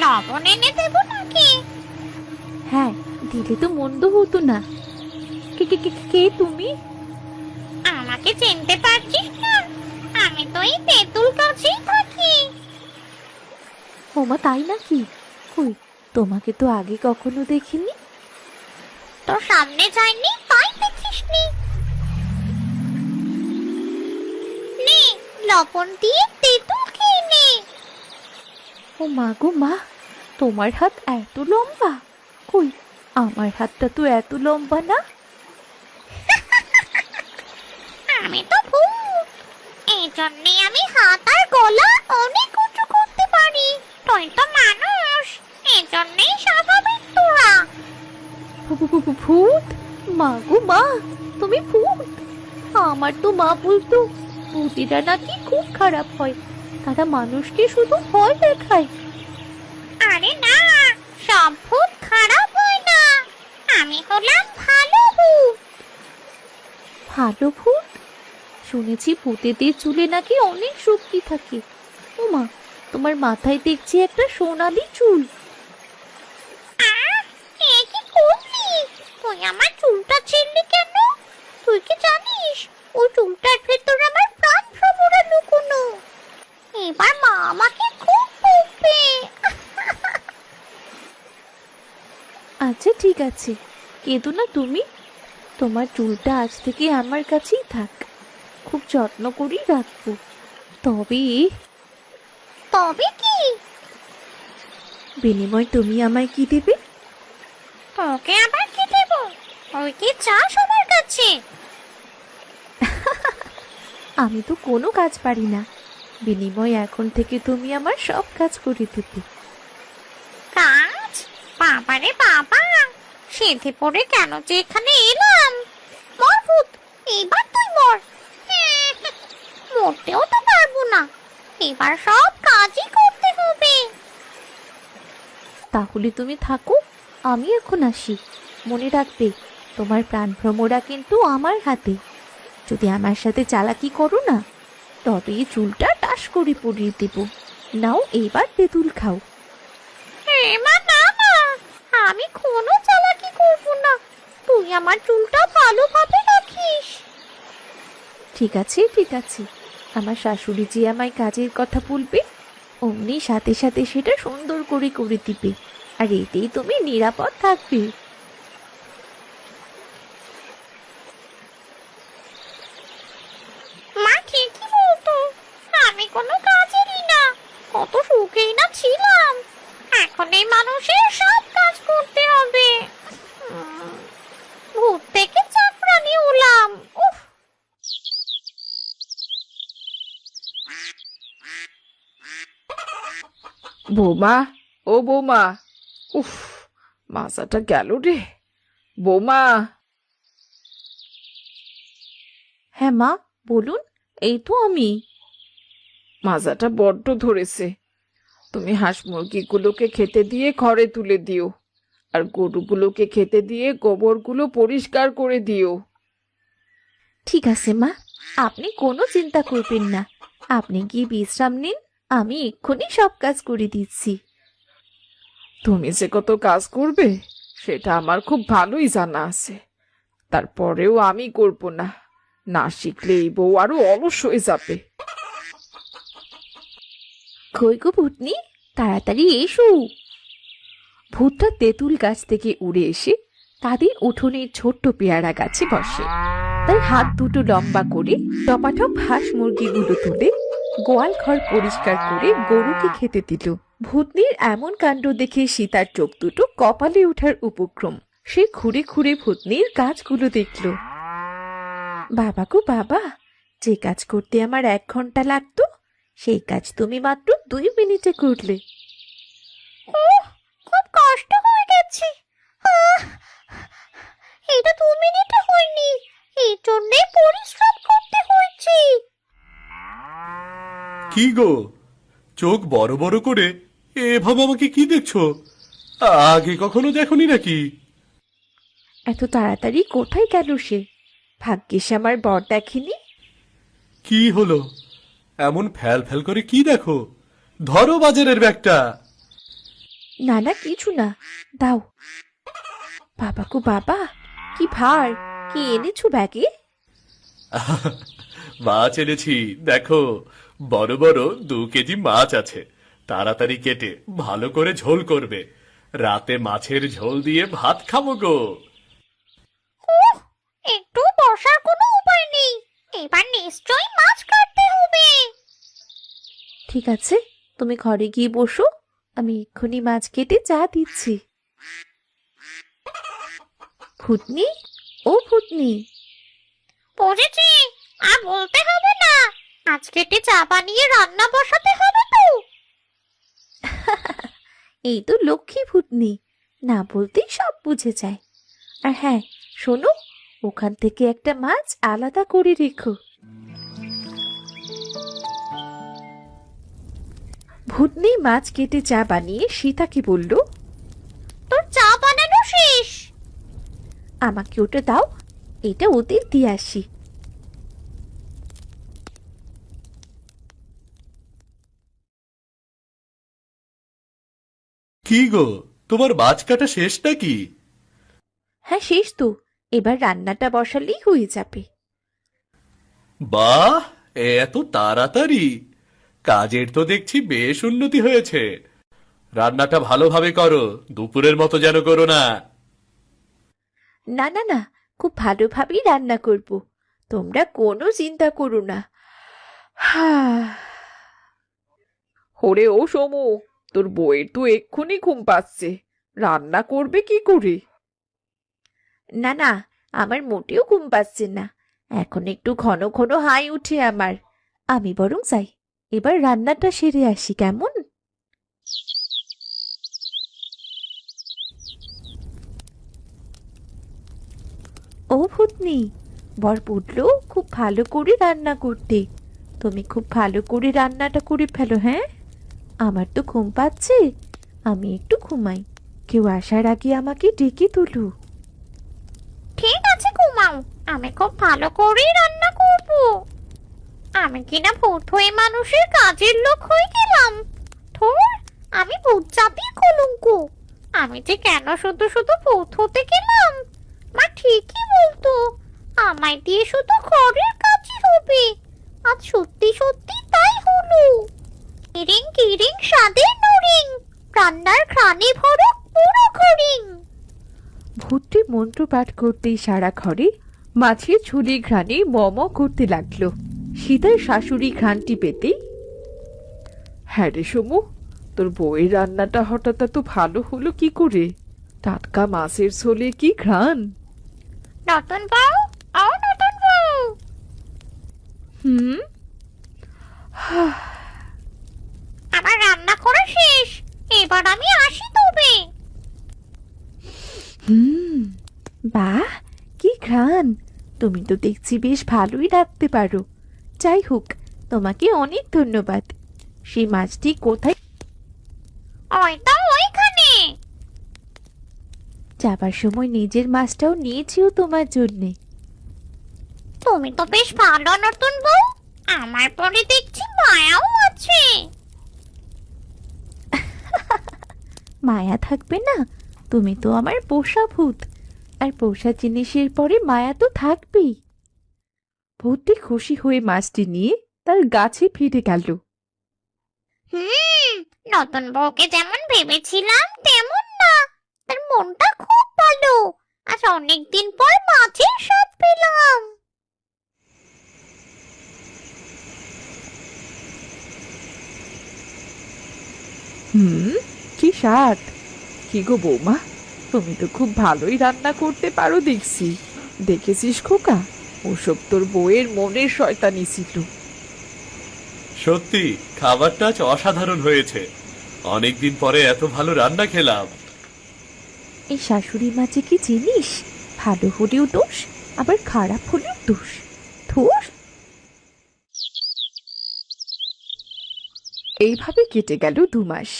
লবণ এনে দেবো নাকি? হ্যাঁ, দিলে তো মন্দ হতো না। কে কে কে কে তুমি? আমাকে চিনতে পারছিস না? আমি তো এই তেঁতুল গাছেই থাকি। ওমা, তাই নাকি? কই, তোমাকে তো আগে কখনো দেখিনি। তোর সামনে যাইনি তাই দেখিসনি। নে, লবণ দিয়ে তেঁতুল খেয়ে নে। ও মা গো মা, তোমার হাত এত লম্বা! কই, আমার হাতটা তো এত লম্বা না। আমি তো ভূত, এই জন্যে আমি হাত আর গলা অনেক উঁচু করতে পারি। তুই তো মানুষ, এই জন্যেই স্বাভাবিক তোরা। ভূত? মা গো মা, তুমি ভূত? আমার তো মা বলতো ভূতিরা নাকি খুব খারাপ হয়, তারা মানুষকে শুধু ভয় দেখায়। আরে না, সব ভূত খারাপ হয় না। আমি হলাম ভালো ভূত। ভালো ভূত? শুনেছি ভূতেদের চুলে নাকি অনেক শক্তি থাকে। ও মা, তোমার মাথায় দেখছি একটা সোনালি চুল। এ কি করলি? তুই আমার চুলটা ছিঁড়লি কেন? তুই কি জানিস ওই চুলটার ভেতর আমার প্রাণ ভ্রমরা লুকোনো? এবার মা আমাকে খুব বকবে। আচ্ছা ঠিক আছে, কেঁদো না তুমি। তোমার চুলটা আজ থেকে আমার কাছেই থাক, খুব যত্ন করেই রাখবো। তবে তবে কি? বিনিময় তুমি আমায় কি দেবে? তোকে আবার কি দেব? ওই কি চাস আমার কাছে? আমি তো কোনো কাজ পারি না, বিনিময় এখন থেকে তুমি আমার সব কাজ করে দেবে। কাজ? বাবারে বাবা, সেধে পড়ে কেন যে এখানে এলাম? মর ভূত, এবার তুই মর। মরতেও তো পারবো না, এবার সব কাজই করতে হবে। তাহলে তুমি থাকো, আমি এখন আসি। মনে রাখবে, তোমার প্রাণভ্রমরা কিন্তু আমার হাতে। যদি আমার সাথে চালাকি করো না, তবে এই চুলটা টাস করে পরিয়ে দেব। নাও, এইবার তেঁতুল খাও। মা না না, আমি কোনো চালাকি করব না। তুই আমার চুলটা ভালোভাবে রাখিস। ঠিক আছে ঠিক আছে, আমার শাশুড়ি যে আমায় কাজের কথা বলবে, অমনি সাথে সাথে সেটা সুন্দর করে করে দিবে, আর এতেই তুমি নিরাপদ থাকবে। মা ঠিকই বলতো, আমি কোনো কাজেরই না। কত সুখেই না ছিলাম, এখন এই মানুষের সব কাজ করতে হবে। ভূত থেকে চাকরানি হলাম। উফ। বৌমা, ও বৌমা, উফ, মাজাটা গেল রে। বৌমা, হ্যাঁ মা, বলুন। এই তো আমি। মাজাটা বড্ড ধরেছে। তুমি হাঁস মুরগিগুলোকে খেতে দিয়ে ঘরে তুলে দিও, আর গরুগুলোকে খেতে দিয়ে গোবরগুলো পরিষ্কার করে দিও। ঠিক আছে মা, আপনি কোনো চিন্তা করবেন না। আপনি গিয়ে বিশ্রাম নিন, আমি এক্ষুনি সব কাজ করে দিচ্ছি। তুমি যে কত কাজ করবে সেটা আমার খুব ভালোই জানা আছে। তারপরেও আমি করব না, না শিখলে এই বউ আরো অলস হয়ে যাবে। কই গো ভূতনি, তাড়াতাড়ি এসো। ভূতটা তেঁতুল গাছ থেকে উড়ে এসে তাদের উঠোনের ছোট্ট পেয়ারা গাছে বসে। তার হাত দুটো লম্বা করে টপাটপ হাঁস মুরগিগুলো তুলে গোয়াল ঘর পরিষ্কার করে গরুকে খেতে দিল। ভূতনির এমন কাণ্ড দেখে সীতার চোখ দুটো কপালে ওঠার উপক্রম। সে ঘুরে ঘুরে ভূতনির কাজগুলো দেখল। বাবা গো বাবা, যে কাজ করতে আমার 1 ঘন্টা লাগতো, সেই কাজ তুমি মাত্র 2 মিনিটে করলে। খুব কষ্ট হয়ে গেছে। আহ, এটা 2 মিনিটে হয়নি, এই জন্যই পরিশ্রম করতে হয়েছে। কি গো, চোখ বড় বড় করে এভাবে আমাকে কি দেখছো? আগে কখনো দেখোনি নাকি? এত তাড়াতাড়ি কোথায় গেল সে? ভাগ্যিস আমার বর দেখেনি। কি হলো, এমন ফ্যাল ফ্যাল করে কি দেখো? ধরো বাজারের ব্যাগটা। না না, কিছু না, দাও। বাবা গো বাবা, কি ভার! কি এনেছো ব্যাগে? মাছ এনেছি, দেখো। বড় বড় 2 কেজি মাছ আছে। তাড়াতাড়ি কেটে ভালো করে ঝোল করবে। রাতে মাছের ঝোল দিয়ে ভাত খাবো গো। উহ, একটু বসার কোনো উপায় নেই। এবার নিশ্চয়ই মাছ কাটতে হবে। ঠিক আছে, তুমি ঘরে গিয়ে বসো, আমি এক্ষুনি মাছ কেটে চা দিচ্ছি। ভূতনি, ও ভূতনি! বুঝেছি, আর বলতে হবে না। আজ কেটে চা বানিয়ে রান্না বসাতে হবে তো। এই তো লক্ষ্মী ভূতনি, না বলতেই সব বুঝে যায়। আর হ্যাঁ, শোনো, ওখান থেকে একটা মাছ আলাদা করে রেখো। ভূতনি মাছ কেটে চা বানিয়ে সীতাকে বলল, তোর চা বানানো শেষ। আমাকে ওটা দাও, এটা ওদের দিয়ে আসি। কি গো, তোমার মাছ কাটা শেষ নাকি? হ্যাঁ, শেষ তো। এবার রান্নাটা বসালেই হয়ে যাবে। বাহ, এত তাড়াতাড়ি! কাজের তো দেখছি বেশ উন্নতি হয়েছে। রান্নাটা ভালোভাবে করো, দুপুরের মতো যেন করো না। না না না, খুব ভালোভাবেই রান্না করব, তোমরা কোনো চিন্তা করো না। ওরে ও সমু, তোর বউয়ের তো এক্ষুনি ঘুম পাচ্ছে, রান্না করবে কি করে? না না, আমার মোটেও ঘুম পাচ্ছে না, এখন একটু ঘন ঘন হাই উঠে আমার। আমি বরং যাই, এবার রান্নাটা সেরে আসি, কেমন? ও ভূতনি, বর বুঝলো খুব ভালো করে রান্না করতে। তুমি খুব ভালো করে রান্নাটা করে ফেলো, হ্যাঁ? আমার তো ঘুম পাচ্ছে, আমি একটু ঘুমাই, কেউ আসার আগে আমাকে ডেকে তুলো। ঠিক আছে, ঘুমাও। আমি খুব ভালো করেই রান্না করব। আমি কিনা ভূত হয়ে মানুষের কাজের লোক হয়ে গেলাম। ধুর, আমি ভূত জাতির কলঙ্ক। আমি যে কেন শুধু শুধু ভূত হতে গেলাম। মা ঠিকই বলতো, আমায় দিয়ে শুধু ঘরের কাজই হবে। আজ সত্যি সত্যি তাই হলো। কিরিং কিরিং স্বাদের নরিং, রান্নার ঘ্রাণে ভরক পুরো ঘরিং। ভূতটি মন্ত্র পাঠ করতেই সারা ঘরে মাছের ঝুলি ঘ্রাণে মম করতে লাগলো। সীতার শাশুড়ি ঘ্রাণটি পেতেই, হ্যাঁ রে সমু, তোর বউয়ের রান্নাটা হঠাৎ এত ভালো হলো কি করে? টাটকা মাছের ঝোলে কি ঘ্রাণ! নতুন বউ, ও নতুন বউ। হুম, আমার রান্না করা শেষ, এবার আমি আসি তবে। হুম, বাহ, কি ঘ্রাণ! তুমি তো দেখছি বেশ ভালোই রাখতে পারো। যাই হোক, তোমাকে অনেক ধন্যবাদ। সেই মাছটি কোথায়? ওই তো ওইখানে। যাবার সময় নিজের মাছটাও নিয়েছিও তোমার জন্যে। তুমি তো বেশ ভালো নতুন বউ, আমার পরে দেখছি মায়াও আছে। মায়া থাকবে না? তুমি তো আমার পোষা ভূত, আর পোষা জিনিসের পরে মায়া তো থাকবেই। ভূতটি খুশি হয়ে মাছটি নিয়ে তার গাছে ফিরে গেল। নতুন বউকে যেমন ভেবেছিলাম তেমন না। তার মনটা খুব ভালো। আজ অনেকদিন পর মাছের স্বাদ পেলাম। হুম, কি স্বাদ! কি গো বৌমা, তুমি তো খুব ভালোই রান্না করতে পারো দেখছি। দেখেছিস খোকা, ওসব তোর বউয়ের মনের শয়তানি ছিল। সত্যি খাবারটা আজ অসাধারণ হয়েছে। অনেকদিন পরে এত ভালো রান্না খেলাম। এই শাশুড়ি মাঝে কি জিনিস, ভালো হলেও দোষ, আবার খারাপ হলেও দোষ। ধুর! এইভাবে কেটে গেল 2 মাস।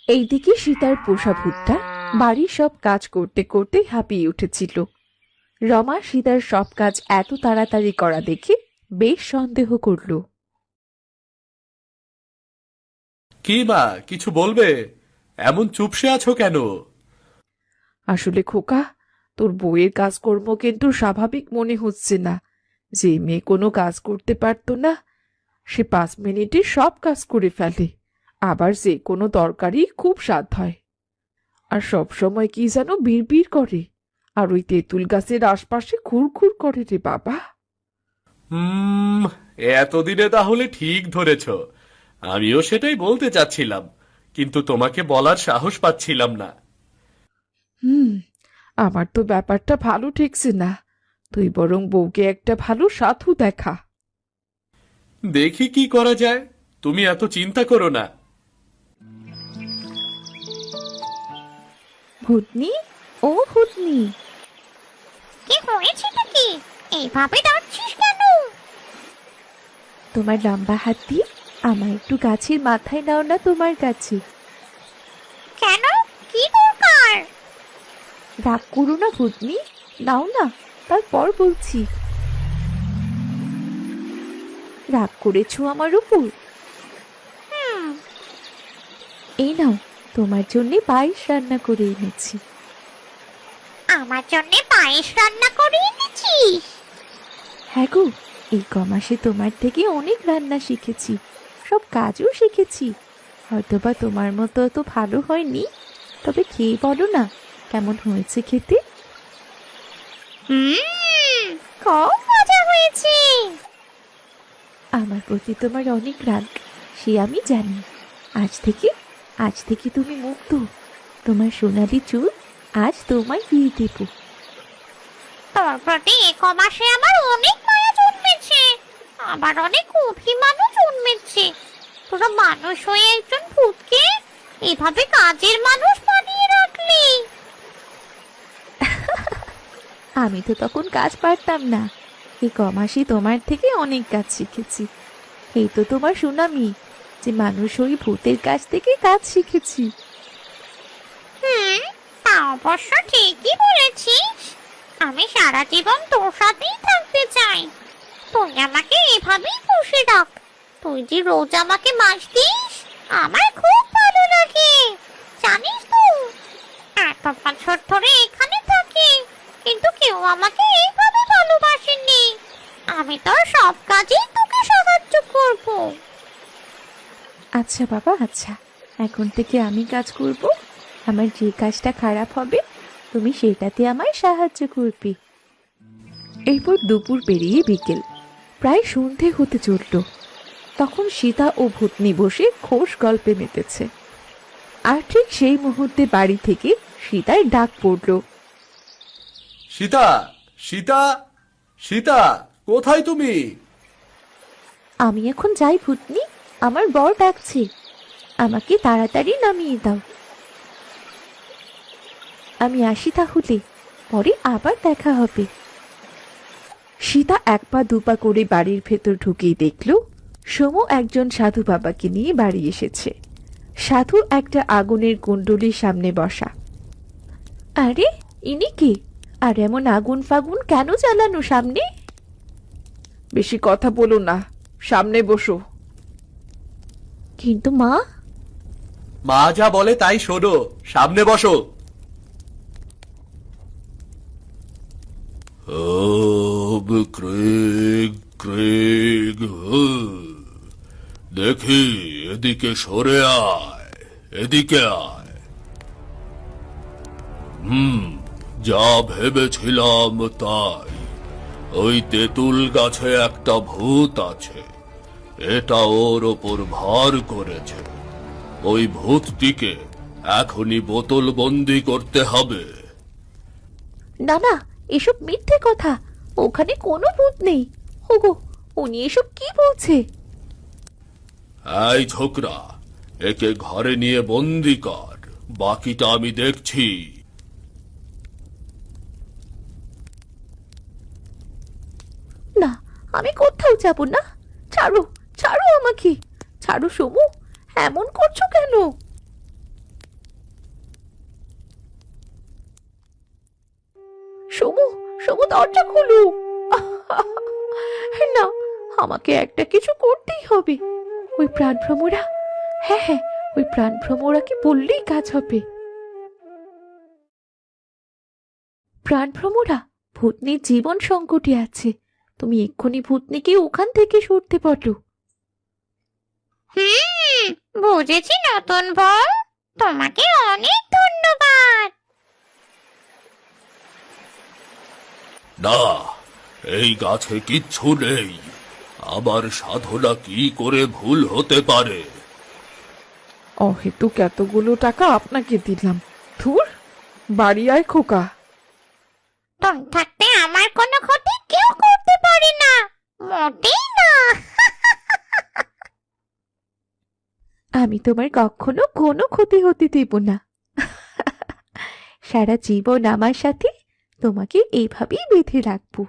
এইদিকে সীতার পোষা ভূতটা বাড়ির সব কাজ করতে করতে হাঁপিয়ে উঠেছিল। রমা সীতার সব কাজ এত তাড়াতাড়ি করা দেখে বেশ সন্দেহ করল। কি মা, কিছু বলবে? এমন চুপসে আছো কেন? আসলে খোকা, তোর বউয়ের কাজকর্ম কিন্তু স্বাভাবিক মনে হচ্ছে না। যে মেয়ে কোনো কাজ করতে পারতো না, সে 5 মিনিটে সব কাজ করে ফেলে। আবার যে কোনো তরকারি খুব স্বাদ হয়। আর সব সময় কি যেন বিড়বিড় করে, আর ওই তেঁতুল গাছের আশপাশে ঘুরঘুর করে রে বাবা। হুম, এতদিনে তাহলে ঠিক ধরেছ। আমিও সেটাই বলতে চাচ্ছিলাম, কিন্তু তোমাকে বলার সাহস পাচ্ছিলাম না। আমার তো ব্যাপারটা ভালো ঠেকছে না। তুই বরং বউকে একটা ভালো সাধু দেখা। দেখি কি করা যায়, তুমি এত চিন্তা করো না। ভূতনি, ও ভূতনি, কি হয়েছেটা কি? এইভাবে ডাকছিস কেন? তোমার লম্বা হাত দিয়ে আমার একটু গাছের মাথায় নাও না তোমার কাছে। কেন? কি দরকার? রাগ করো না ভূতনি, নাও না, তারপর বলছি। রাগ করেছো আমার উপর? হুম, এই নাও, তোমার জন্য পায়েস রান্না করে এনেছি। আমার জন্য পায়েস রান্না করে এনেছিস? হ্যাঁ গো, এই কমাসে তোমার থেকে অনেক রান্না শিখেছি, সব কাজও শিখেছি। হয়তোবা তোমার মতো অত ভালো হয়নি, তবে খেয়ে বলো না কেমন হয়েছে খেতে। খুব মজা হয়েছে। আমার প্রতি তোমার অনেক রাগ, সে আমি জানি। আজ থেকে তুমি মুক্ত। তোমার সোনালি চুল আজ তোমায় দিয়ে দেব। তোর প্রতি কমাসে আমার অনেক মায়া জন্মেছে, আবার অনেক অভিমানও জন্মেছে। তোরা মানুষ হয়ে একজন ভূতকে এভাবে কাজের মানুষ বানিয়ে রাখলি। আমি তো তখন কাজ পারতাম না, এই কমাসে তোমার থেকে অনেক কাজ শিখেছি। এই তো তোমার সুনামি যে মানুষ ওই ভূতের কাছ থেকে কাজ শিখেছি। হুম, তা অবশ্য ঠিকই বলেছিস। আমি সারা জীবন তোর সাথেই থাকতে চাই। তুই আমাকে এভাবেই পুষে রাখ। তুই যে রোজ আমাকে মাছ দিস, আমার খুব ভালো লাগে। জানিস তো, এত বছর ধরে এখানে থাকি, কিন্তু কেউ আমাকে এইভাবে ভালোবাসেনি। আমি তোর সব কাজেই তোকে সাহায্য করব। আচ্ছা বাবা, আচ্ছা, এখন থেকে আমি কাজ করব। আমার যে কাজটা খারাপ হবে তুমি সেটাতে আমায় সাহায্য করবে। এরপর দুপুর পেরিয়ে বিকেল, প্রায় সন্ধে হতে চলল। তখন সীতা ও ভূতনি বসে খোশ গল্পে মেতেছে। আর ঠিক সেই মুহূর্তে বাড়ি থেকে সীতার ডাক পড়ল। সীতা, সীতা, সীতা, কোথায় তুমি? আমি এখন যাই ভূতনি, আমার বর ডাকছে, আমাকে তাড়াতাড়ি নামিয়ে দাও। আমি আসি তাহলে, পরে আবার দেখা হবে। সীতা 1 পা 2 পা করে বাড়ির ভেতর ঢুকেই দেখল সমু একজন সাধু বাবাকে নিয়ে বাড়ি এসেছে। সাধু একটা আগুনের কুণ্ডলীর সামনে বসা। আরে, ইনি কে? আর এমন আগুন ফাগুন কেন জ্বালানো সামনে? বেশি কথা বলো না, সামনে বসো। কিন্তু মা, মা যা বলে তাই শোনো, সামনে বসো। দেখি, এদিকে সরে আয়, এদিকে আয়। যা ভেবেছিলাম তাই। ওই তেঁতুল গাছে একটা ভূত আছে, এটা ওর ওপর ভার করেছে। ওই ভূতটিকে এখনই বোতল বন্দি করতে হবে। না না, এসব মিথ্যে কথা, ওখানে কোনো ভূত নেই। ওগো, উনি এসব কি বলছে? এই ছোকরা, একে ঘরে নিয়ে বন্দি কর, বাকিটা আমি দেখছি। না, আমি কোথাও যাব না। ছাড়ো, ছাড়ো আমাকে, ছাড়ো সমু, এমন করছো কেন? সমু, সমু, দরজা খোলো। না, আমাকে একটা কিছু করতেই হবে। ওই প্রাণভ্রমরা, হ্যাঁ হ্যাঁ, ওই প্রাণভ্রমরাকে বললেই কাজ হবে। প্রাণভ্রমরা, ভূতনির জীবন সংকটে আছে, তুমি এক্ষুনি ভূতনিকে ওখান থেকে সরতে বলো। বুঝেছি নতুন বউ, তোমাকে অনেক ধন্যবাদ। না, এই গাছে কিচ্ছু নেই। আমার সাধনা কি করে ভুল হতে পারে? অহেতুক এতগুলো টাকা আপনাকে দিলাম। ধুর, বাড়ি আয় খোকা। তুমি থাকতে আমার কোনো ক্ষতি কেউ করতে পারে না, মোটেই না। আমি তোমার কখনো কোনো ক্ষতি হতে দেব না। সারা জীবন আমার সাথে তোমাকে এইভাবেই বেঁধে রাখবো।